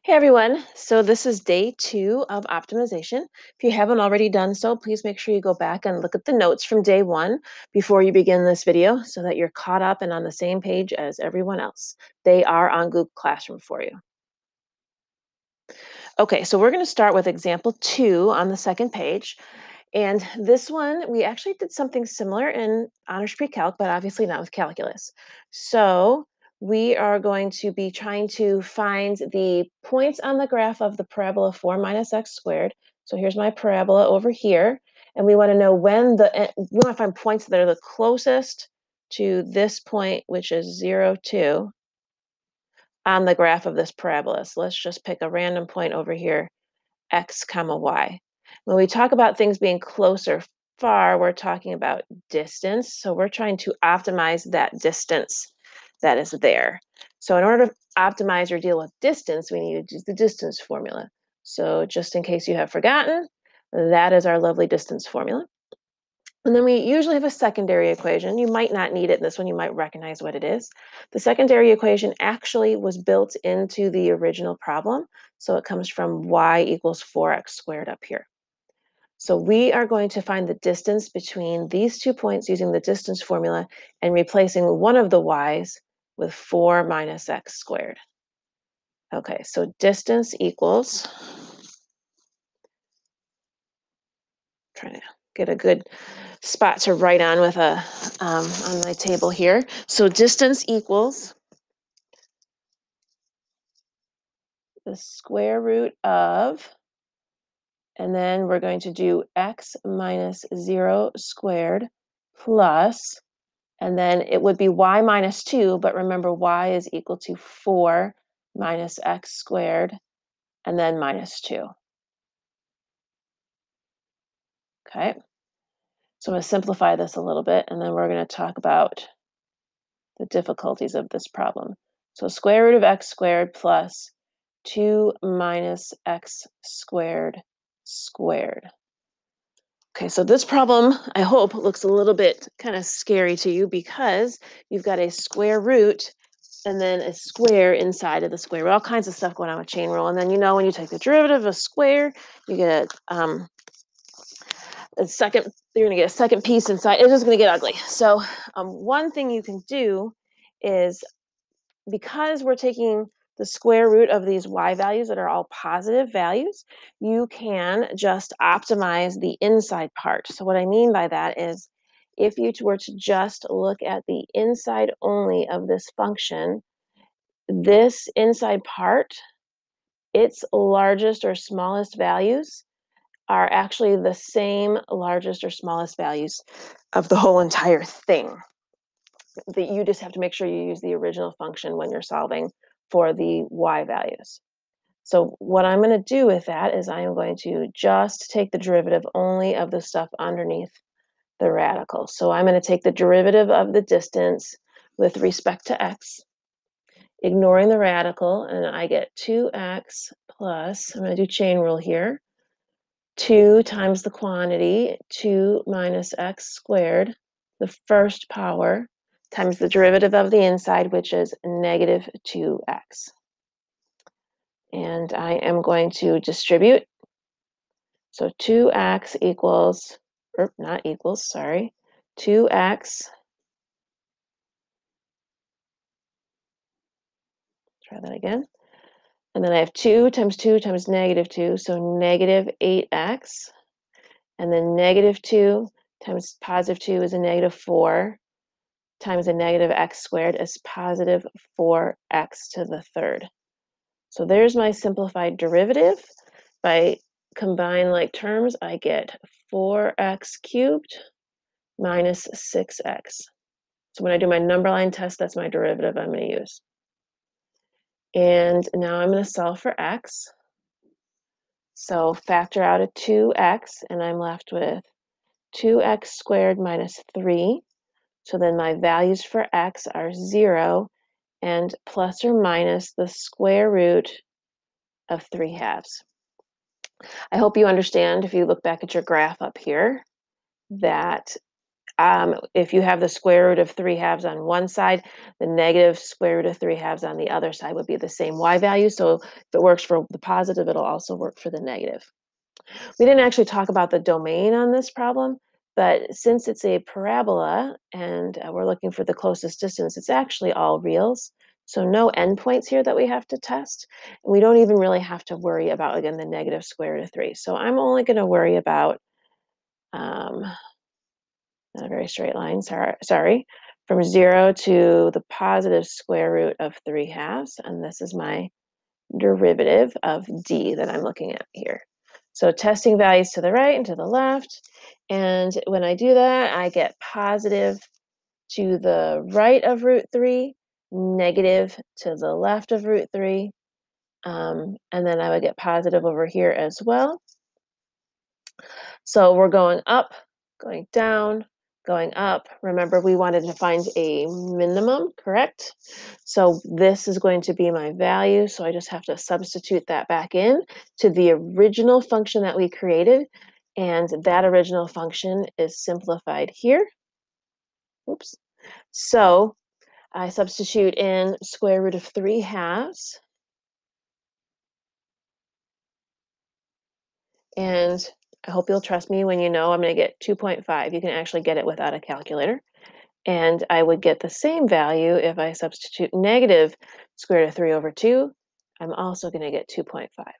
Hey everyone, so this is day 2 of optimization. If you haven't already done so, please make sure you go back and look at the notes from day 1 before you begin this video so that you're caught up and on the same page as everyone else. They are on Google Classroom for you. Okay, so we're going to start with example 2 on the second page. And this one, we actually did something similar in Honors Pre-Calc, but obviously not with calculus. So we are going to be trying to find the points on the graph of the parabola 4 minus x squared. So here's my parabola over here. And we want to know we want to find points that are the closest to this point, which is 0, 2, on the graph of this parabola. So let's just pick a random point over here, x comma y. When we talk about things being close or far, we're talking about distance. So we're trying to optimize that distance that is there. So in order to optimize or deal with distance, we need to use the distance formula. So just in case you have forgotten, that is our lovely distance formula. And then we usually have a secondary equation. You might not need it in this one. You might recognize what it is. The secondary equation actually was built into the original problem. So it comes from y equals 4x squared up here. So we are going to find the distance between these 2 points using the distance formula and replacing one of the y's with 4 minus x squared. Okay, so distance equals, trying to get a good spot to write on with on my table here. So distance equals the square root of, and then we're going to do x minus 0 squared plus, and then it would be y minus 2, but remember y is equal to 4 minus x squared, and then minus 2. Okay, so I'm going to simplify this a little bit, and then we're going to talk about the difficulties of this problem. So square root of x squared plus 2 minus x squared squared. Okay, so this problem, I hope, looks a little bit kind of scary to you because you've got a square root and then a square inside of the square. All kinds of stuff going on with chain rule. And then when you take the derivative of a square, you get you're going to get a second piece inside. It's just going to get ugly. So one thing you can do is, because we're taking the square root of these y values that are all positive values, you can just optimize the inside part. So what I mean by that is, if you were to just look at the inside only of this function, this inside part, its largest or smallest values are actually the same largest or smallest values of the whole entire thing. That you just have to make sure you use the original function when you're solving for the y values. So what I'm going to do with that is I am going to just take the derivative only of the stuff underneath the radical. So I'm going to take the derivative of the distance with respect to x, ignoring the radical, and I get 2x plus, I'm going to do chain rule here, 2 times the quantity, 2 minus x squared, the first power, times the derivative of the inside, which is negative 2x. And I am going to distribute. So 2x equals, or not equals, sorry, 2x, try that again. And then I have 2 times negative 2, so negative 8x. And then negative 2 times positive 2 is a negative 4, times a negative x squared is positive 4x to the third. So there's my simplified derivative. If I combine like terms, I get 4x cubed minus 6x. So when I do my number line test, that's my derivative I'm going to use. And now I'm going to solve for x. So factor out a 2x, and I'm left with 2x squared minus 3. So then my values for x are 0 and plus or minus the square root of 3/2. I hope you understand, if you look back at your graph up here, that If you have the square root of 3/2 on one side, the negative square root of 3/2 on the other side would be the same y value. So if it works for the positive, it'll also work for the negative. We didn't actually talk about the domain on this problem, but since it's a parabola and we're looking for the closest distance, it's actually all reals. So no endpoints here that we have to test. We don't even really have to worry about, again, the negative square root of 3. So I'm only going to worry about, not a very straight line, sorry, from 0 to the positive square root of 3/2. And this is my derivative of d that I'm looking at here. So testing values to the right and to the left. And when I do that, I get positive to the right of root 3, negative to the left of root 3. And then I would get positive over here as well. So we're going up, going down, going up. Remember, we wanted to find a minimum, correct? So this is going to be my value. So I just have to substitute that back in to the original function that we created. And that original function is simplified here. Oops. So I substitute in square root of 3/2. And I hope you'll trust me when you know I'm going to get 2.5. You can actually get it without a calculator. And I would get the same value if I substitute negative square root of 3 over 2. I'm also going to get 2.5.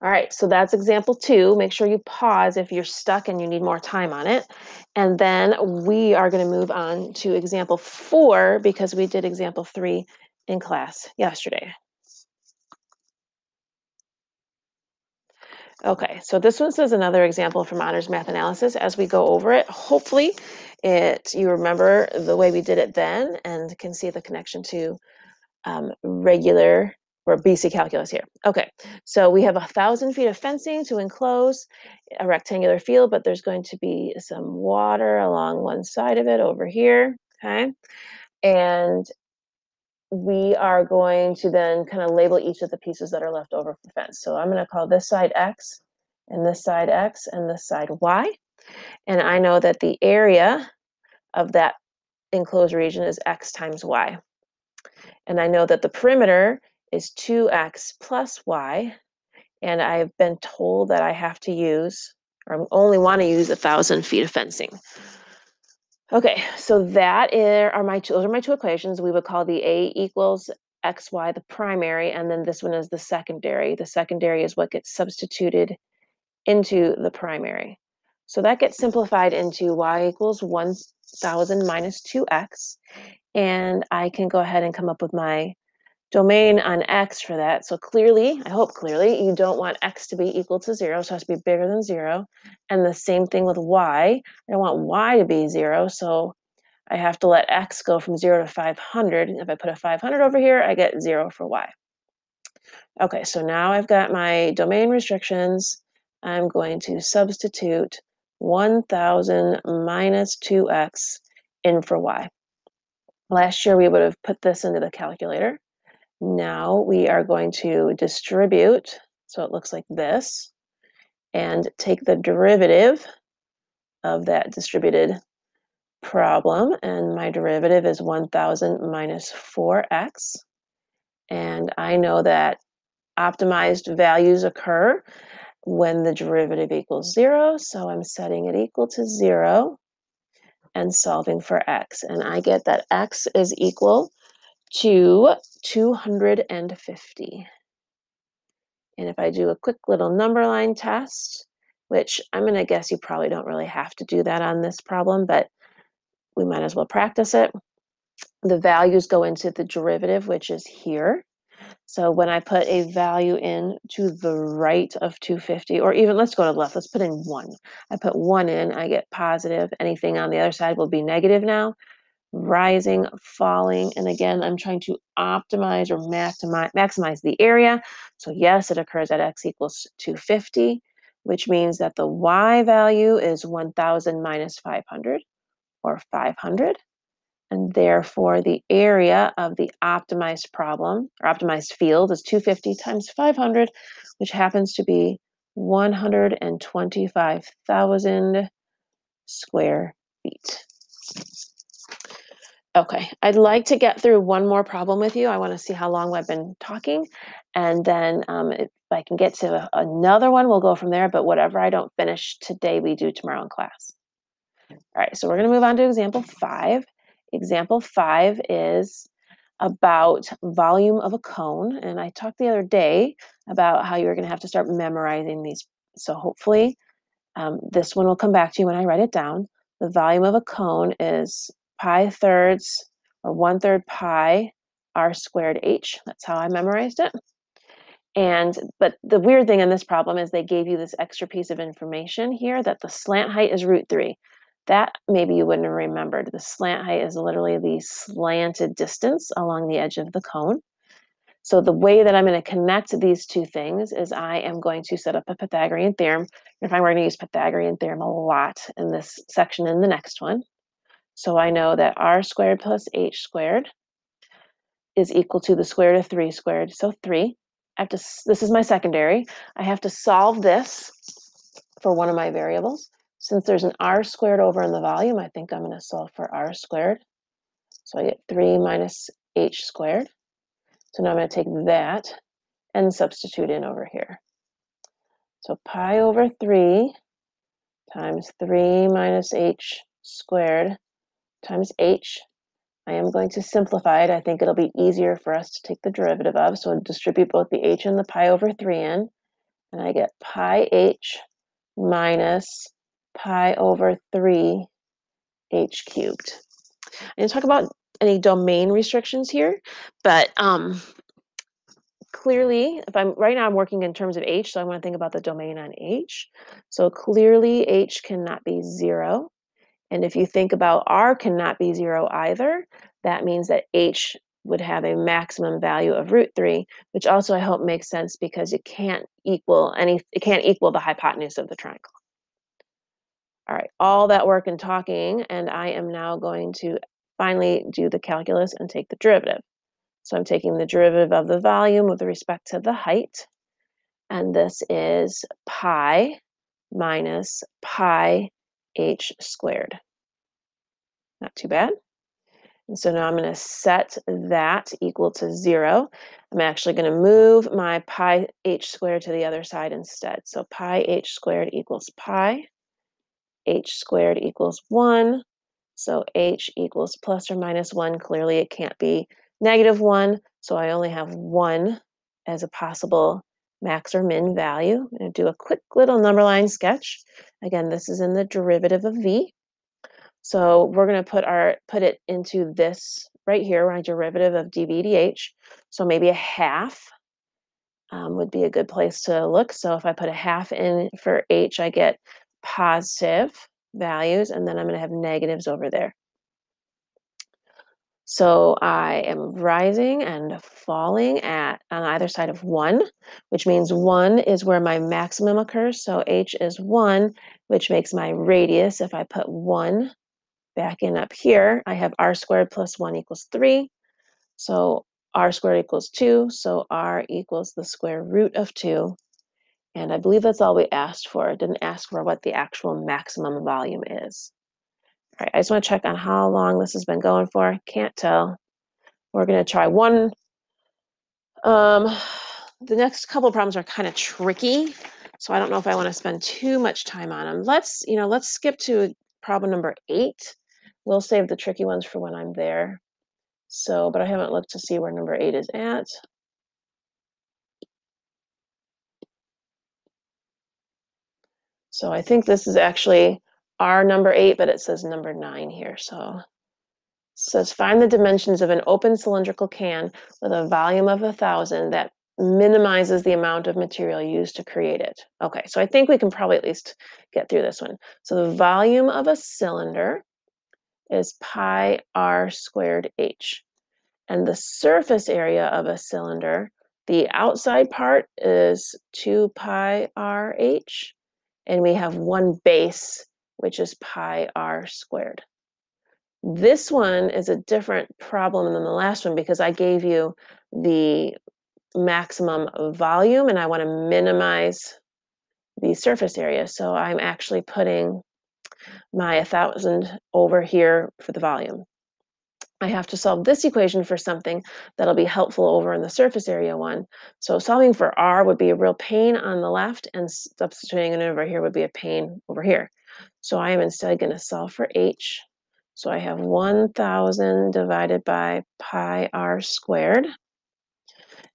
All right, so that's example 2. Make sure you pause if you're stuck and you need more time on it. And then we are going to move on to example 4 because we did example 3 in class yesterday. Okay, so this one says another example from honors math analysis. As we go over it, hopefully you remember the way we did it then and can see the connection to regular or BC calculus here. Okay, so we have 1,000 feet of fencing to enclose a rectangular field, but there's going to be some water along one side of it over here, okay? And we are going to then kind of label each of the pieces that are left over for the fence. So I'm going to call this side X, and this side X, and this side Y. And I know that the area of that enclosed region is X times Y. And I know that the perimeter is 2X plus Y. And I've been told that I have to use, or only want to use 1,000 feet of fencing. Okay, so those are my two equations. We would call the A equals XY the primary, and then this one is the secondary. The secondary is what gets substituted into the primary. So that gets simplified into Y equals 1,000 minus 2X. And I can go ahead and come up with my domain on X for that. So clearly, I hope clearly, you don't want X to be equal to 0, so it has to be bigger than 0. And the same thing with Y. I don't want Y to be 0, so I have to let X go from 0 to 500. If I put a 500 over here, I get 0 for Y. Okay, so now I've got my domain restrictions. I'm going to substitute 1,000 minus 2X in for Y. Last year, we would have put this into the calculator. Now we are going to distribute, so it looks like this, and take the derivative of that distributed problem, and my derivative is 1,000 minus 4X. And I know that optimized values occur when the derivative equals 0, so I'm setting it equal to 0 and solving for X. And I get that X is equal to 250. And if I do a quick little number line test, which I'm going to guess you probably don't really have to do that on this problem, but we might as well practice it. The values go into the derivative, which is here. So when I put a value in to the right of 250, or even let's go to the left, let's put in 1. I put 1 in, I get positive. Anything on the other side will be negative now. Rising, falling, and again, I'm trying to optimize or maximize the area. So yes, it occurs at X equals 250, which means that the Y value is 1,000 minus 500, or 500. And therefore, the area of the optimized problem, or optimized field, is 250 times 500, which happens to be 125,000 square feet. Okay, I'd like to get through one more problem with you. I want to see how long I've been talking, and then if I can get to another one, we'll go from there, but whatever I don't finish today, we do tomorrow in class. All right, so we're going to move on to example 5. Example 5 is about volume of a cone, and I talked the other day about how you're going to have to start memorizing these. So hopefully this one will come back to you when I write it down. The volume of a cone is pi thirds or 1/3 pi r squared h. That's how I memorized it. But the weird thing in this problem is they gave you this extra piece of information here that the slant height is √3. That maybe you wouldn't have remembered. The slant height is literally the slanted distance along the edge of the cone. So the way that I'm going to connect these two things is I am going to set up a Pythagorean theorem. We're going to use Pythagorean theorem a lot in this section and the next one. So I know that r squared plus h squared is equal to the square root of 3 squared, so 3. This is my secondary. I have to solve this for one of my variables. Since there's an r squared over in the volume, I think I'm going to solve for r squared. So I get 3 minus h squared. So now I'm going to take that and substitute in over here. So pi over 3 times 3 minus h squared times h. I am going to simplify it. I think it'll be easier for us to take the derivative of. So I'll distribute both the h and the pi over 3 in, and I get pi h minus pi over 3 h cubed. I didn't talk about any domain restrictions here, but clearly, right now I'm working in terms of h, so I want to think about the domain on h. So clearly h cannot be 0. And if you think about r cannot be 0 either, that means that h would have a maximum value of √3, which also I hope makes sense because it can't equal the hypotenuse of the triangle. All right, all that work and talking, and I am now going to finally do the calculus and take the derivative. So I'm taking the derivative of the volume with respect to the height, and this is pi minus pi h squared. Not too bad. And so now I'm going to set that equal to 0. I'm actually going to move my pi h squared to the other side instead. So pi h squared equals pi, h squared equals 1. So h equals plus or minus 1. Clearly it can't be -1, so I only have 1 as a possible max or min value. I'm going to do a quick little number line sketch. Again, this is in the derivative of v. So we're going to put it into this right here, my derivative of dv dh. So maybe a half would be a good place to look. So if I put a half in for h, I get positive values, and then I'm going to have negatives over there. So I am rising and falling on either side of 1, which means 1 is where my maximum occurs. So h is 1, which makes my radius. If I put 1 back in up here, I have r squared plus 1 equals 3. So r squared equals 2. So r equals the square root of 2. And I believe that's all we asked for. It didn't ask for what the actual maximum volume is. All right, I just want to check on how long this has been going for. Can't tell. We're going to try one. The next couple of problems are kind of tricky, so I don't know if I want to spend too much time on them. Let's skip to problem number 8. We'll save the tricky ones for when I'm there. So, but I haven't looked to see where number 8 is at. So I think this is actually our number 8, but it says number 9 here. So it says find the dimensions of an open cylindrical can with a volume of 1,000 that minimizes the amount of material used to create it. Okay, so I think we can probably at least get through this one. So the volume of a cylinder is pi r squared h. And the surface area of a cylinder, the outside part is 2 pi r h, and we have one base, which is pi r squared. This one is a different problem than the last one because I gave you the maximum volume and I want to minimize the surface area. So I'm actually putting my 1,000 over here for the volume. I have to solve this equation for something that'll be helpful over in the surface area one. So solving for R would be a real pain on the left, and substituting it over here would be a pain over here. So I am instead going to solve for H. So I have 1,000 divided by pi R squared.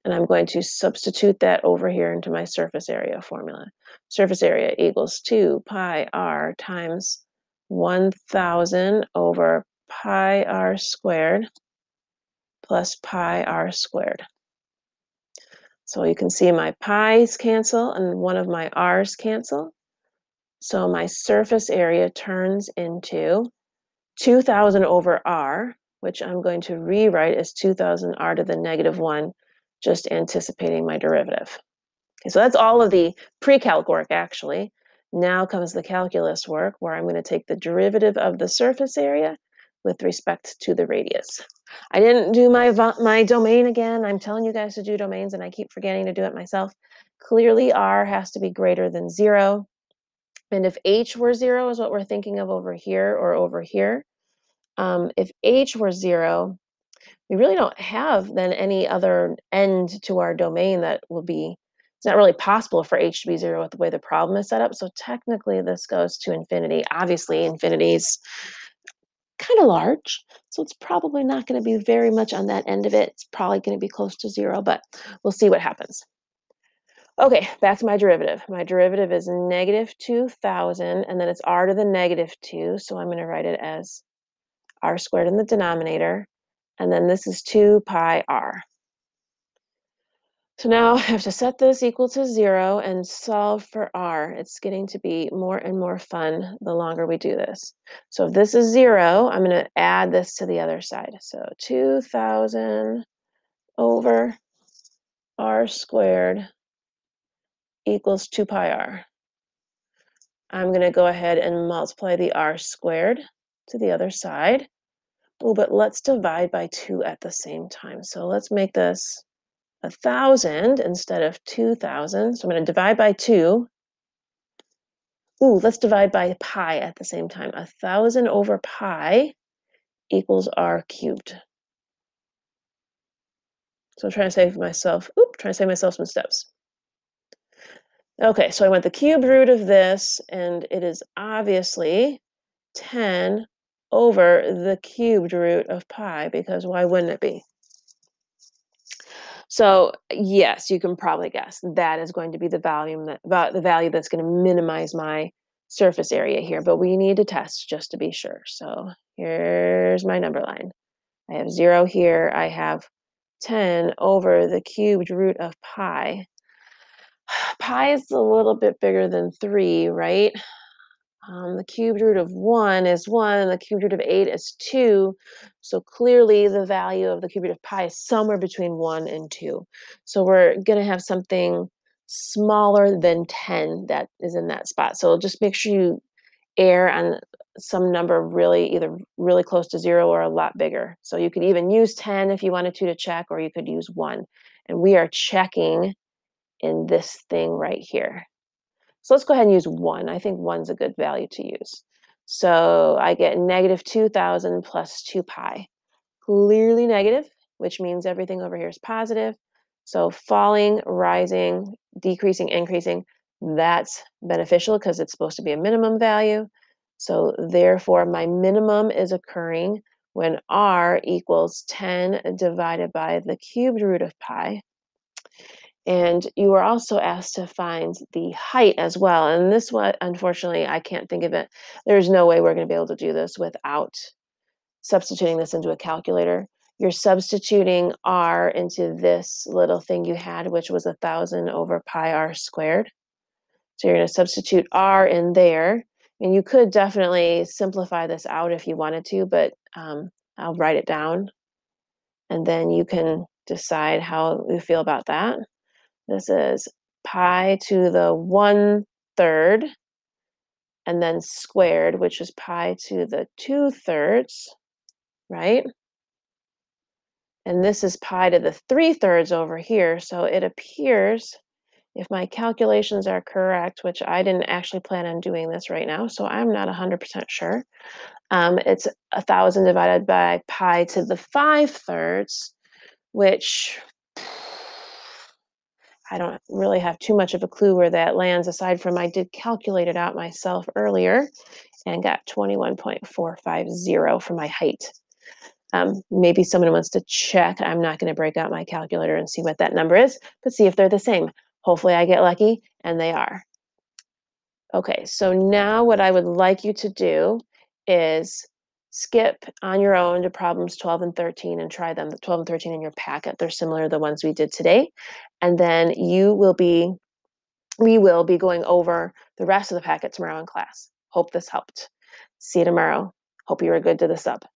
And I'm going to substitute that over here into my surface area formula. Surface area equals 2 pi R times 1,000 over pi R squared plus pi R squared. So you can see my pi's cancel and one of my r's cancel. So my surface area turns into 2,000 over r, which I'm going to rewrite as 2,000 r to the -1, just anticipating my derivative. Okay, so that's all of the pre-calc work, actually. Now comes the calculus work, where I'm going to take the derivative of the surface area with respect to the radius. I didn't do my domain again. I'm telling you guys to do domains, and I keep forgetting to do it myself. Clearly, r has to be greater than 0. And if h were 0 is what we're thinking of over here or over here, if h were 0, we really don't have then any other end to our domain that will be, it's not really possible for h to be 0 with the way the problem is set up. So technically this goes to infinity. Obviously infinity is kind of large, so it's probably not going to be very much on that end of it. It's probably going to be close to 0, but we'll see what happens. Okay, back to my derivative. My derivative is -2,000, and then it's r to the -2, so I'm going to write it as r squared in the denominator, and then this is 2 pi r. So now I have to set this equal to 0 and solve for r. It's getting to be more and more fun the longer we do this. So if this is 0, I'm going to add this to the other side. So 2,000 over r squared equals 2 pi r. I'm going to go ahead and multiply the r squared to the other side. Oh, but let's divide by 2 at the same time. So let's make this 1,000 instead of 2,000. So I'm going to divide by 2. Ooh, let's divide by pi at the same time. 1,000 over pi equals r cubed. So I'm trying to save myself, some steps. Okay, so I want the cubed root of this, and it is obviously 10 over the cubed root of pi, because why wouldn't it be? So yes, you can probably guess that is going to be the value that's going to minimize my surface area here, but we need to test just to be sure. So here's my number line. I have 0 here. I have 10 over the cubed root of pi. Pi is a little bit bigger than 3, right? The cubed root of 1 is 1, and the cubed root of 8 is 2. So clearly the value of the cubed root of pi is somewhere between 1 and 2. So we're going to have something smaller than 10 that is in that spot. So just make sure you err on some number either really close to 0 or a lot bigger. So you could even use 10 if you wanted to check, or you could use 1. And we are checking in this thing right here. So let's go ahead and use 1. I think 1's a good value to use. So I get -2,000 plus 2 pi. Clearly negative, which means everything over here is positive. So falling, rising, decreasing, increasing, that's beneficial because it's supposed to be a minimum value. So therefore, my minimum is occurring when r equals 10 divided by the cubed root of pi. And you were also asked to find the height as well. And this one, unfortunately, I can't think of it. There's no way we're going to be able to do this without substituting this into a calculator. You're substituting r into this little thing you had, which was 1,000 over pi r squared. So you're going to substitute r in there. And you could definitely simplify this out if you wanted to, but I'll write it down. And then you can decide how you feel about that. This is pi to the 1/3, and then squared, which is pi to the 2/3, right? And this is pi to the 3/3 over here. So it appears If my calculations are correct, which I didn't actually plan on doing this right now, so I'm not 100% sure. It's 1,000 divided by pi to the 5/3, which I don't really have too much of a clue where that lands, aside from I did calculate it out myself earlier and got 21.450 for my height. Maybe someone wants to check. I'm not going to break out my calculator and see what that number is, but see if they're the same. Hopefully I get lucky, and they are. Okay, so now what I would like you to do is skip on your own to problems 12 and 13 and try them, the 12 and 13 in your packet. They're similar to the ones we did today. And then we will be going over the rest of the packet tomorrow in class. Hope this helped. See you tomorrow. Hope you were good to the sub.